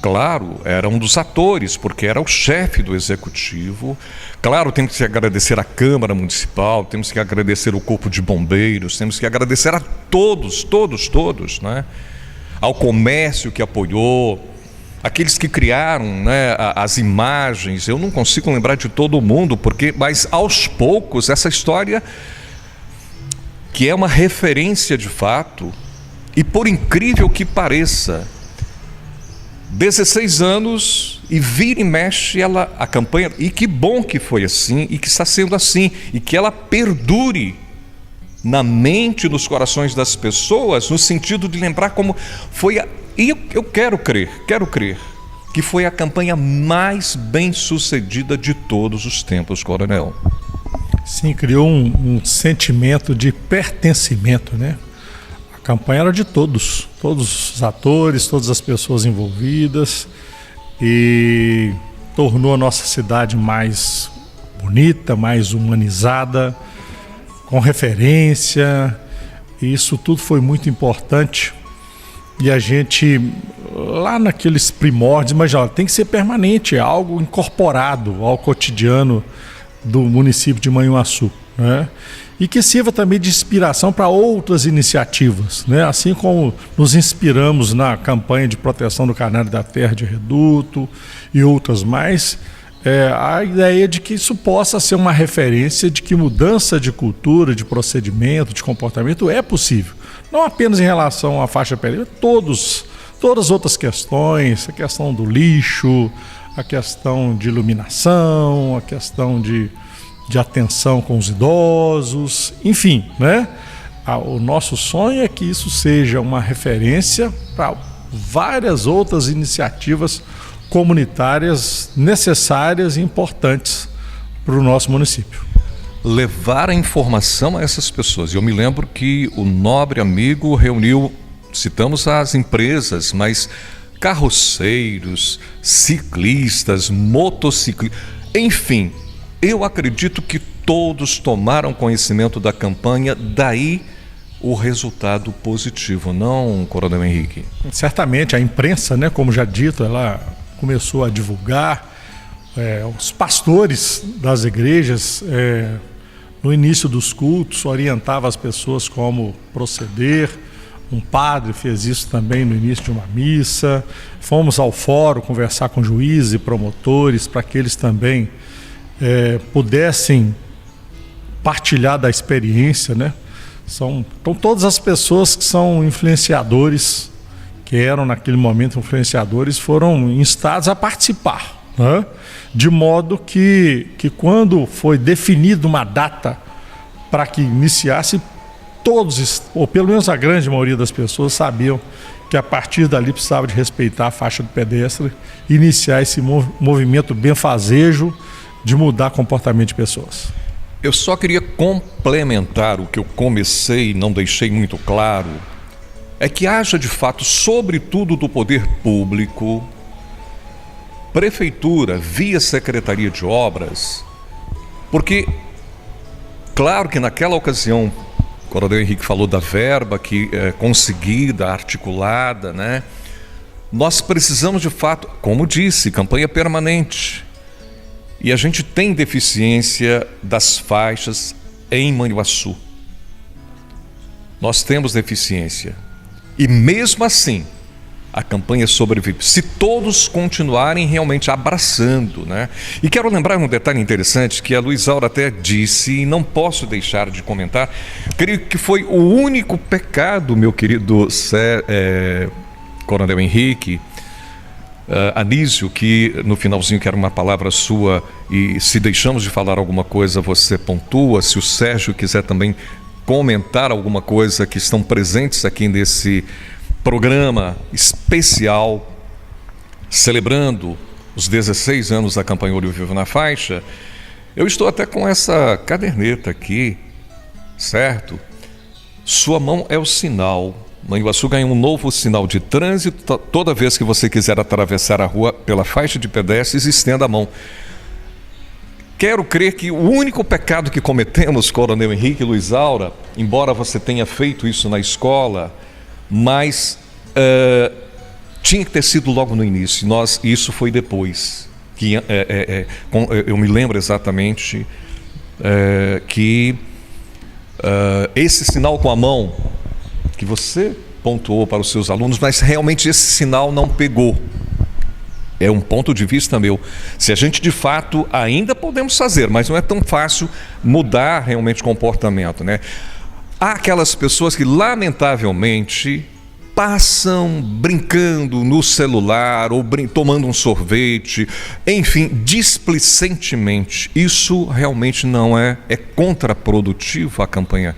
claro, era um dos atores, porque era o chefe do executivo. Claro, temos que agradecer a Câmara Municipal, temos que agradecer o Corpo de Bombeiros, temos que agradecer a todos, né? Ao comércio que apoiou, aqueles que criaram, né, as imagens. Eu não consigo lembrar de todo mundo, mas aos poucos essa história, que é uma referência de fato, e por incrível que pareça, 16 anos e vira e mexe a campanha, e que bom que foi assim, e que está sendo assim, e que ela perdure na mente e nos corações das pessoas, no sentido de lembrar como foi e eu quero crer que foi a campanha mais bem sucedida de todos os tempos, Coronel. Sim, criou um sentimento de pertencimento, né? A campanha era de todos os atores, todas as pessoas envolvidas, e tornou a nossa cidade mais bonita, mais humanizada, com referência, e isso tudo foi muito importante. E a gente, lá naqueles primórdios, mas já tem que ser permanente, é algo incorporado ao cotidiano do município de Manhuaçu, né? E que sirva também de inspiração para outras iniciativas, né? Assim como nos inspiramos na campanha de proteção do canário da terra de Reduto e outras mais, a ideia de que isso possa ser uma referência de que mudança de cultura, de procedimento, de comportamento é possível. Não apenas em relação à faixa perímetro, todas as outras questões, a questão do lixo, a questão de iluminação, a questão de atenção com os idosos, enfim, né? O nosso sonho é que isso seja uma referência para várias outras iniciativas comunitárias necessárias e importantes para o nosso município. Levar a informação a essas pessoas. Eu me lembro que o nobre amigo reuniu, citamos as empresas, mas carroceiros, ciclistas, motociclistas, enfim, eu acredito que todos tomaram conhecimento da campanha, daí o resultado positivo, não, Coronel Henrique? Certamente, a imprensa, né, como já dito, ela começou a divulgar, os pastores das igrejas, no início dos cultos, orientava as pessoas como proceder. Um padre fez isso também no início de uma missa. Fomos ao fórum conversar com juízes e promotores para que eles também pudessem partilhar da experiência, né? Então todas as pessoas que são influenciadores, que eram naquele momento influenciadores, foram instados a participar, né? De modo que quando foi definida uma data para que iniciasse, todos, ou pelo menos a grande maioria das pessoas, sabiam que a partir dali precisava de respeitar a faixa do pedestre e iniciar esse movimento benfazejo de mudar comportamento de pessoas. Eu só queria complementar o que eu comecei e não deixei muito claro, é que haja de fato, sobretudo do poder público, prefeitura via Secretaria de Obras, porque, claro que naquela ocasião, o Coronel Henrique falou da verba que é conseguida, articulada, né? Nós precisamos de fato, como disse, campanha permanente. E a gente tem deficiência das faixas em Manhuaçu. Nós temos deficiência. E mesmo assim, a campanha sobrevive, se todos continuarem realmente abraçando, né? E quero lembrar um detalhe interessante que a Luizaura até disse, e não posso deixar de comentar, creio que foi o único pecado, meu querido Coronel Henrique, Anísio, que no finalzinho quero uma palavra sua, e se deixamos de falar alguma coisa você pontua, se o Sérgio quiser também comentar alguma coisa, que estão presentes aqui nesse programa especial celebrando os 16 anos da campanha Olho Vivo na Faixa. Eu estou até com essa caderneta aqui, certo? Sua mão é o sinal. Manhuaçu ganha um novo sinal de trânsito. Toda vez que você quiser atravessar a rua pela faixa de pedestres, estenda a mão. Quero crer que o único pecado que cometemos, Coronel Henrique e Luizaura, embora você tenha feito isso na escola, mas tinha que ter sido logo no início. Isso foi depois. Eu me lembro exatamente que esse sinal com a mão que você pontuou para os seus alunos, mas realmente esse sinal não pegou. É um ponto de vista meu. Se a gente de fato ainda podemos fazer, mas não é tão fácil mudar realmente o comportamento, né? Há aquelas pessoas que lamentavelmente passam brincando no celular ou tomando um sorvete, enfim, displicentemente. Isso realmente não é contraprodutivo à campanha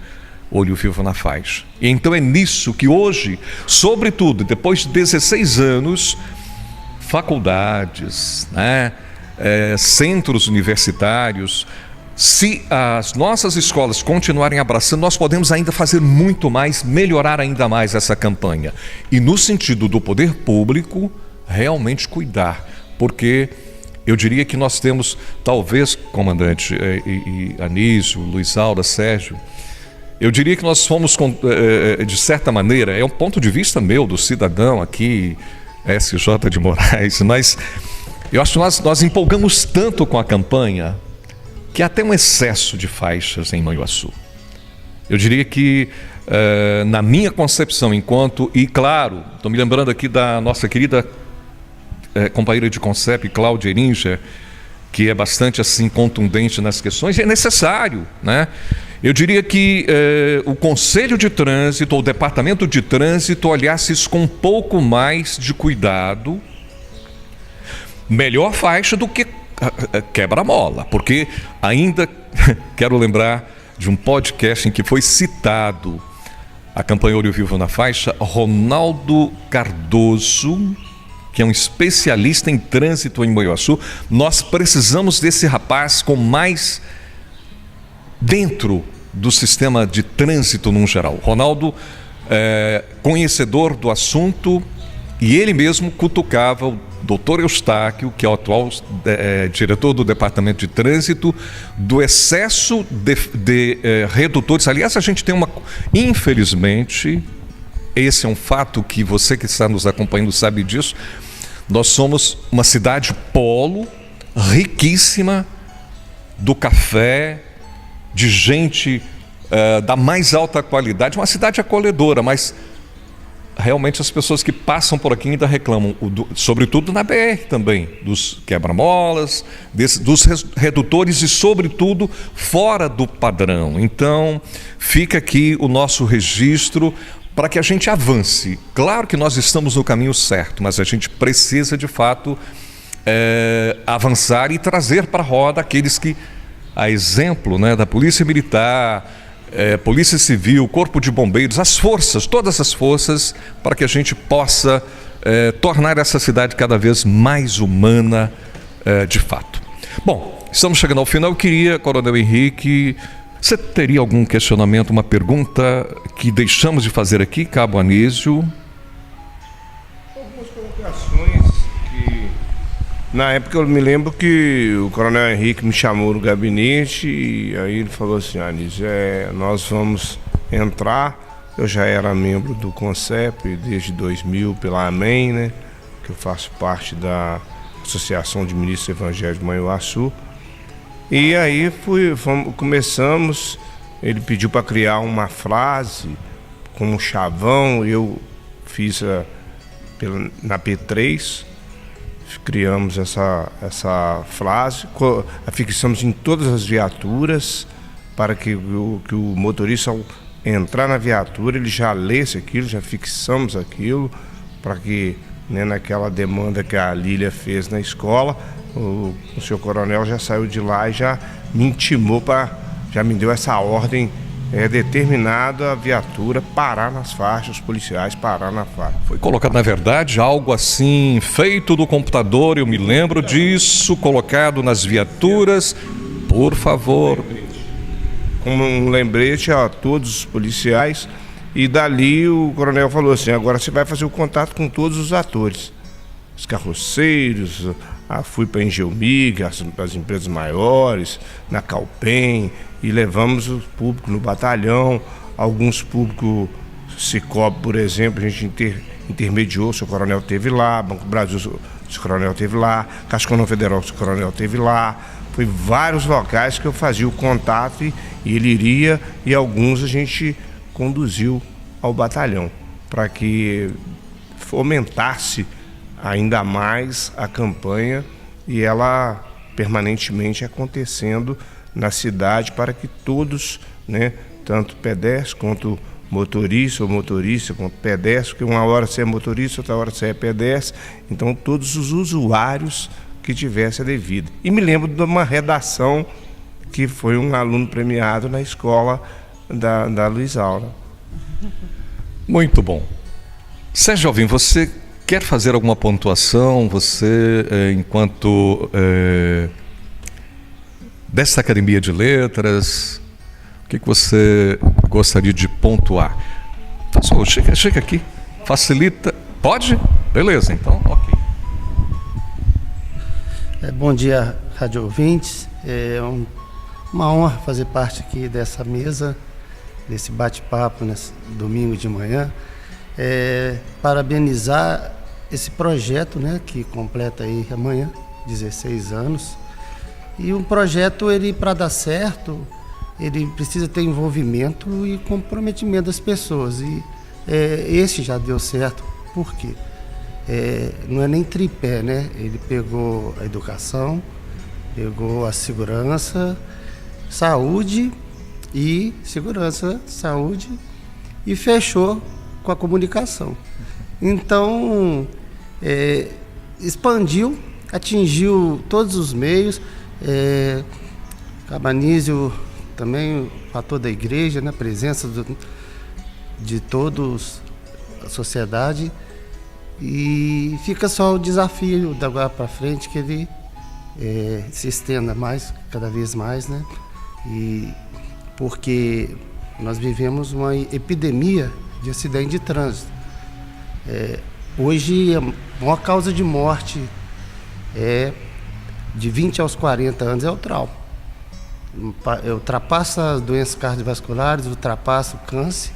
Olho Vivo na Faixa. E então é nisso que hoje, sobretudo depois de 16 anos, faculdades, né, centros universitários, se as nossas escolas continuarem abraçando, nós podemos ainda fazer muito mais, melhorar ainda mais essa campanha. E no sentido do poder público, realmente cuidar, porque eu diria que nós temos, talvez, comandante Anísio, Luizaura, Sérgio, eu diria que nós fomos, de certa maneira, é um ponto de vista meu, do cidadão aqui, SJ de Moraes, mas eu acho que nós empolgamos tanto com a campanha que há até um excesso de faixas em Manhuaçu. Eu diria que, na minha concepção, e claro, estou me lembrando aqui da nossa querida companheira de Concep, Cláudia Eringer, que é bastante assim contundente nas questões, e é necessário, né? Eu diria que o Conselho de Trânsito, ou o Departamento de Trânsito, olhasse isso com um pouco mais de cuidado. Melhor faixa do que quebra-mola, porque ainda quero lembrar de um podcast em que foi citado a campanha Olho Vivo na Faixa, Ronaldo Cardoso, que é um especialista em trânsito em Manhuaçu. Nós precisamos desse rapaz com mais dentro do sistema de trânsito num geral. Ronaldo conhecedor do assunto, e ele mesmo cutucava o doutor Eustáquio, que é o atual diretor do Departamento de Trânsito, do excesso de redutores. Aliás, a gente tem infelizmente, esse é um fato que você que está nos acompanhando sabe disso, nós somos uma cidade polo, riquíssima do café, de gente da mais alta qualidade, uma cidade acolhedora, mas realmente as pessoas que passam por aqui ainda reclamam, sobretudo na BR também, dos quebra-molas, dos redutores e sobretudo fora do padrão. Então fica aqui o nosso registro para que a gente avance. Claro que nós estamos no caminho certo, mas a gente precisa de fato avançar e trazer para a roda aqueles que, a exemplo, né, da Polícia Militar, Polícia Civil, Corpo de Bombeiros, as forças, todas as forças, para que a gente possa tornar essa cidade cada vez mais humana de fato. Bom, estamos chegando ao final. Eu queria, Coronel Henrique, você teria algum questionamento, uma pergunta que deixamos de fazer aqui, Cabo Anísio? Algumas colocações que, na época, eu me lembro que o Coronel Henrique me chamou no gabinete e aí ele falou assim: Anísio, nós vamos entrar. Eu já era membro do CONCEP desde 2000 pela AMEM, né, que eu faço parte da Associação de Ministros Evangélicos de Manhuaçu. E aí começamos, ele pediu para criar uma frase com um chavão, eu fiz na P3, criamos essa frase, fixamos em todas as viaturas para que o motorista, ao entrar na viatura, ele já lesse aquilo, já fixamos aquilo, para que, né, naquela demanda que a Lília fez na escola, o senhor coronel já saiu de lá e já me intimou, já me deu essa ordem determinada a viatura parar nas faixas, os policiais parar na faixa. Foi colocado, na verdade, algo assim, feito do computador, eu me lembro disso, colocado nas viaturas, por favor. Como um lembrete a todos os policiais, e dali o coronel falou assim: agora você vai fazer o contato com todos os atores, os carroceiros, fui para a Engelmig, as empresas maiores, na Calpen, e levamos o público no batalhão, alguns públicos, Cicobi, por exemplo, a gente intermediou, o seu coronel esteve lá, Banco do Brasil, o seu coronel esteve lá, Caixa Econômica Federal, o seu coronel esteve lá. Foi vários locais que eu fazia o contato e ele iria, e alguns a gente conduziu ao batalhão, para que fomentasse ainda mais a campanha e ela permanentemente acontecendo na cidade, para que todos, né, tanto pedestre quanto motorista, ou motorista quanto pedestre, porque uma hora você é motorista, outra hora você é pedestre, então todos os usuários que tivesse a devida. E me lembro de uma redação que foi um aluno premiado na escola da Luiz Aura. Muito bom. Sérgio Alvim, você quer fazer alguma pontuação? Você, enquanto dessa Academia de Letras, o que você gostaria de pontuar? Chega aqui, facilita. Pode? Beleza, então, ok. Bom dia, rádio ouvintes. É uma honra fazer parte aqui dessa mesa, desse bate-papo nesse domingo de manhã. Parabenizar esse projeto, né, que completa aí amanhã 16 anos. E um projeto, ele, para dar certo, ele precisa ter envolvimento e comprometimento das pessoas. E esse já deu certo. Por quê? Não é nem tripé, né? Ele pegou a educação, pegou a segurança, saúde e segurança, saúde, e fechou com a comunicação. Então, expandiu, atingiu todos os meios. Cabanizio também, o fator da igreja, né? A presença de todos, a sociedade. E fica só o desafio da agora para frente, que ele se estenda mais, cada vez mais, né? E porque nós vivemos uma epidemia de acidente de trânsito. Hoje a maior causa de morte de 20 aos 40 anos é o trauma. Ultrapassa as doenças cardiovasculares, ultrapassa o câncer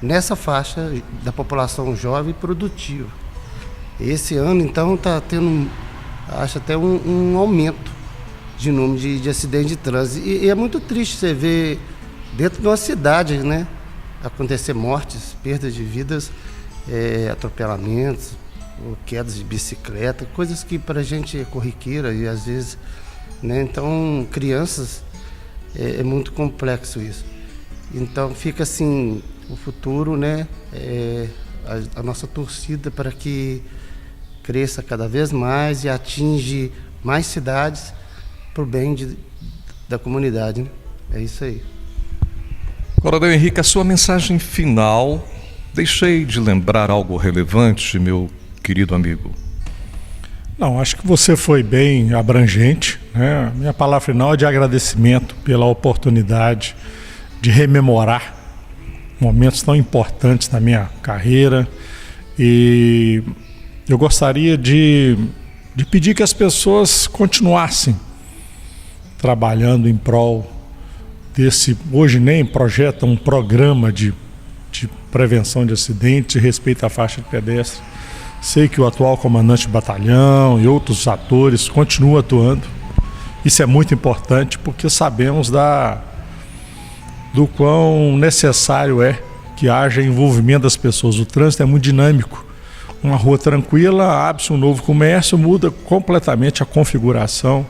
nessa faixa da população jovem e produtiva. Esse ano, então, está tendo, acho até um aumento de número de acidentes de trânsito. E é muito triste você ver dentro de uma cidade, né, acontecer mortes, perdas de vidas, atropelamentos, ou quedas de bicicleta, coisas que para a gente é corriqueira e às vezes, né, então, crianças, é muito complexo isso. Então fica assim, o futuro, né, a nossa torcida para que cresça cada vez mais e atinge mais cidades para o bem da comunidade, né? É isso aí. Coronel Henrique, a sua mensagem final. Deixei de lembrar algo relevante, meu querido amigo? Não, acho que você foi bem abrangente, né? Minha palavra final é de agradecimento pela oportunidade de rememorar momentos tão importantes na minha carreira, e eu gostaria de pedir que as pessoas continuassem trabalhando em prol desse, hoje nem projeta um programa de prevenção de acidentes e respeito à faixa de pedestre. Sei que o atual comandante do batalhão e outros atores continuam atuando. Isso é muito importante porque sabemos do quão necessário é que haja envolvimento das pessoas. O trânsito é muito dinâmico. uma rua tranquila, abre-se um novo comércio, muda completamente a configuração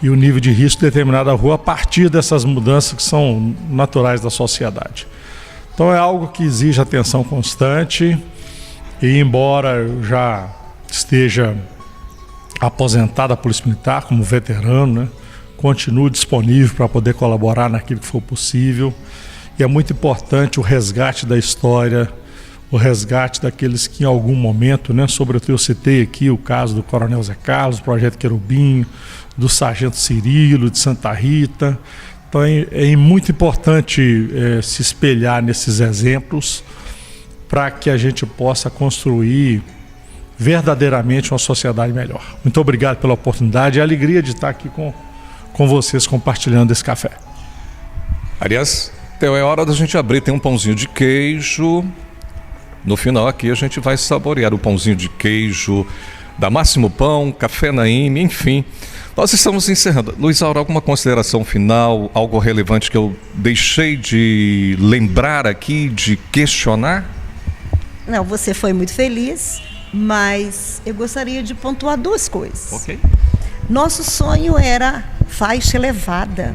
e o nível de risco de determinada rua a partir dessas mudanças que são naturais da sociedade. Então é algo que exige atenção constante e, embora eu já esteja aposentado da Polícia Militar como veterano, né, continuo disponível para poder colaborar naquilo que for possível. E é muito importante o resgate da história, o resgate daqueles que em algum momento, né, sobretudo eu citei aqui o caso do Coronel Zé Carlos, do Projeto Querubim, do Sargento Cirilo, de Santa Rita. Então é muito importante se espelhar nesses exemplos para que a gente possa construir verdadeiramente uma sociedade melhor. Muito obrigado pela oportunidade e a alegria de estar aqui com vocês compartilhando esse café. Aliás, Theo, é hora da gente abrir, tem um pãozinho de queijo. No final aqui a gente vai saborear o pãozinho de queijo da Máximo Pão, Café Naime, enfim. Nós estamos encerrando. Luiz Auro, alguma consideração final, algo relevante que eu deixei de lembrar aqui, de questionar? Não, você foi muito feliz, mas eu gostaria de pontuar duas coisas. Ok. Nosso sonho era faixa elevada.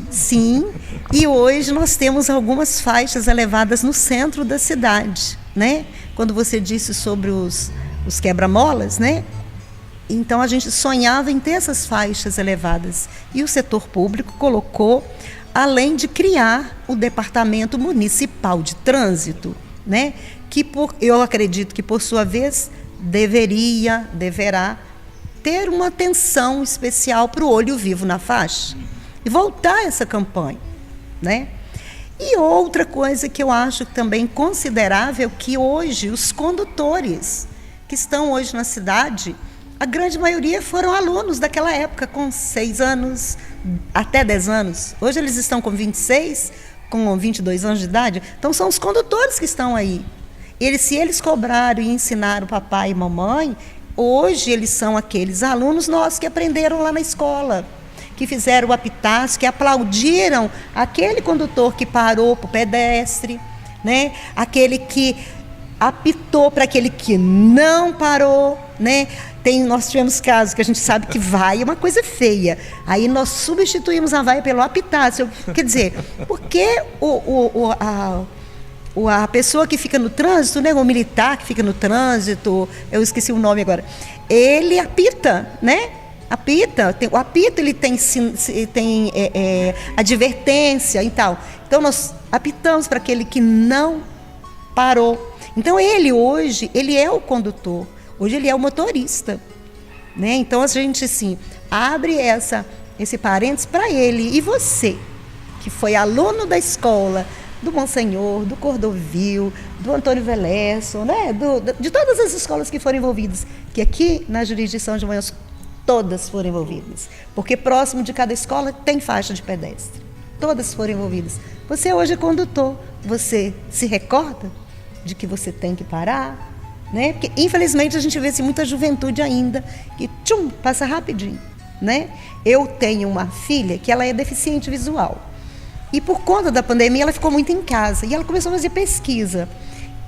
Sim, e hoje nós temos algumas faixas elevadas no centro da cidade, né? Quando você disse sobre os quebra-molas, né? Então a gente sonhava em ter essas faixas elevadas. E o setor público colocou, além de criar o Departamento Municipal de Trânsito, né? Que eu acredito que, por sua vez, deverá ter uma atenção especial para o olho vivo na faixa. E voltar essa campanha, né? E outra coisa que eu acho também considerável, que hoje os condutores que estão hoje na cidade, a grande maioria foram alunos daquela época, com 6 anos, até 10 anos. Hoje eles estão com 26, com 22 anos de idade. Então são os condutores que estão aí. Se eles cobraram e ensinaram papai e mamãe, hoje eles são aqueles alunos nossos que aprenderam lá na escola, que fizeram o apitácio, que aplaudiram aquele condutor que parou para o pedestre, né? Aquele que apitou para aquele que não parou, né? Nós tivemos casos que a gente sabe que vai é uma coisa feia. Aí nós substituímos a vaia pelo apitácio. Quer dizer, porque a pessoa que fica no trânsito, né? O militar que fica no trânsito, eu esqueci o nome agora, ele apita, né? O apito ele tem advertência e tal. Então nós apitamos para aquele que não parou. Então ele hoje, ele é o condutor, hoje ele é o motorista, né? Então a gente assim, abre esse parênteses para ele. E você, que foi aluno da escola, do Monsenhor, do Cordovil, do Antônio Veloso, né? De todas as escolas que foram envolvidas, que aqui na jurisdição de Manhuaçu, todas foram envolvidas, porque próximo de cada escola tem faixa de pedestre. Todas foram envolvidas. Você hoje é condutor, você se recorda de que você tem que parar, né? Porque infelizmente a gente vê assim, muita juventude ainda que passa rapidinho, né? Eu tenho uma filha que ela é deficiente visual e por conta da pandemia ela ficou muito em casa e ela começou a fazer pesquisa.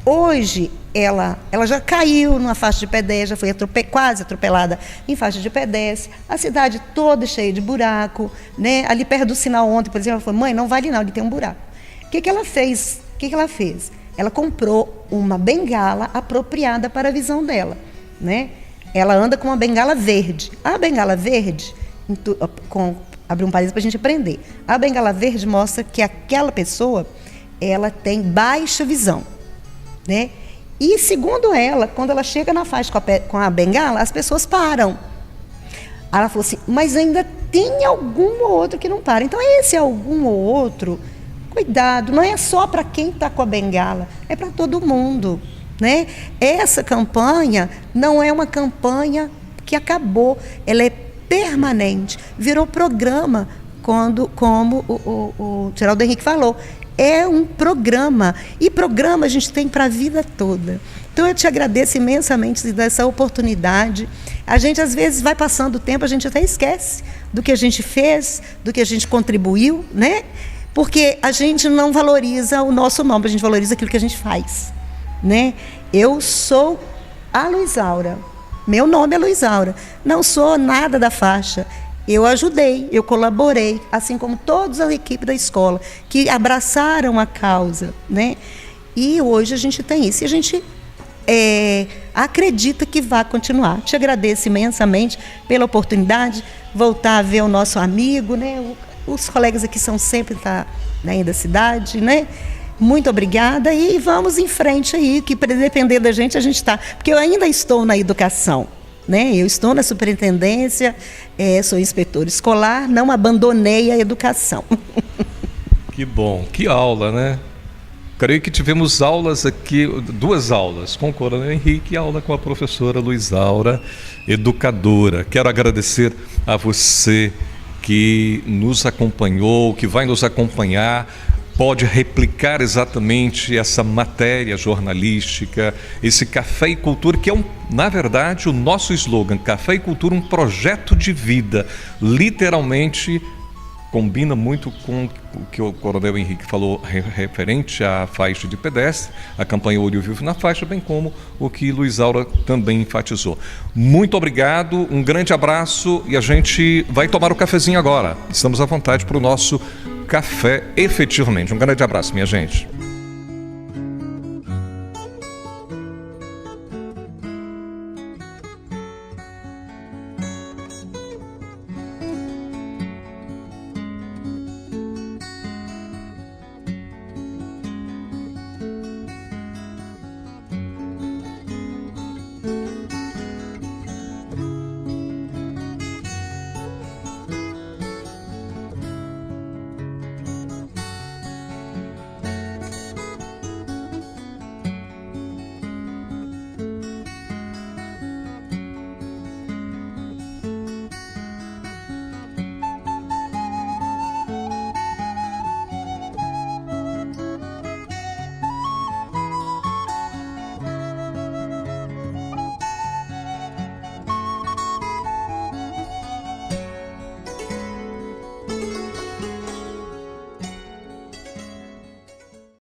Hoje, ela já caiu numa faixa de pedestre, já foi quase atropelada em faixa de pedestre, a cidade toda cheia de buraco, né? Ali perto do sinal ontem, por exemplo, ela falou, mãe, não vai ali não, ali tem um buraco. O que ela fez? Ela comprou uma bengala apropriada para a visão dela, né? Ela anda com uma bengala verde. A bengala verde, abre um parênteses para a gente aprender, a bengala verde mostra que aquela pessoa, ela tem baixa visão, né? E segundo ela, quando ela chega na faixa com a bengala, as pessoas param. Ela falou assim, mas ainda tem algum ou outro que não para. Então esse algum ou outro, cuidado, não é só para quem está com a bengala, é para todo mundo, né? Essa campanha não é uma campanha que acabou, ela é permanente, virou programa, como o Geraldo Henrique falou. É um programa, e programa a gente tem para a vida toda. Então eu te agradeço imensamente dessa oportunidade. A gente às vezes vai passando o tempo, a gente até esquece do que a gente fez, do que a gente contribuiu, né? Porque a gente não valoriza o nosso nome, a gente valoriza aquilo que a gente faz, né? Eu sou a Luizaura. Meu nome é Luizaura. Não sou nada da faixa. Eu ajudei, eu colaborei, assim como toda a equipe da escola, que abraçaram a causa, né? E hoje a gente tem isso. E a gente acredita que vai continuar. Te agradeço imensamente pela oportunidade, voltar a ver o nosso amigo, né? Os colegas aqui são sempre da cidade, né? Muito obrigada e vamos em frente aí, que para depender da gente, a gente está. Porque eu ainda estou na educação, né? Eu estou na superintendência, sou inspetora escolar, não abandonei a educação. Que bom, que aula, né? Creio que tivemos aulas aqui, 2 aulas com o Coronel Henrique e aula com a professora Luizaura, educadora. Quero agradecer a você que nos acompanhou, que vai nos acompanhar, pode replicar exatamente essa matéria jornalística, esse Café e Cultura, que é, na verdade, o nosso slogan, Café e Cultura, um projeto de vida, literalmente combina muito com o que o Coronel Henrique falou referente à faixa de pedestre, a campanha Olho Vivo na Faixa, bem como o que Luizaura também enfatizou. Muito obrigado, um grande abraço e a gente vai tomar o cafezinho agora. Estamos à vontade para o nosso café efetivamente. Um grande abraço, minha gente.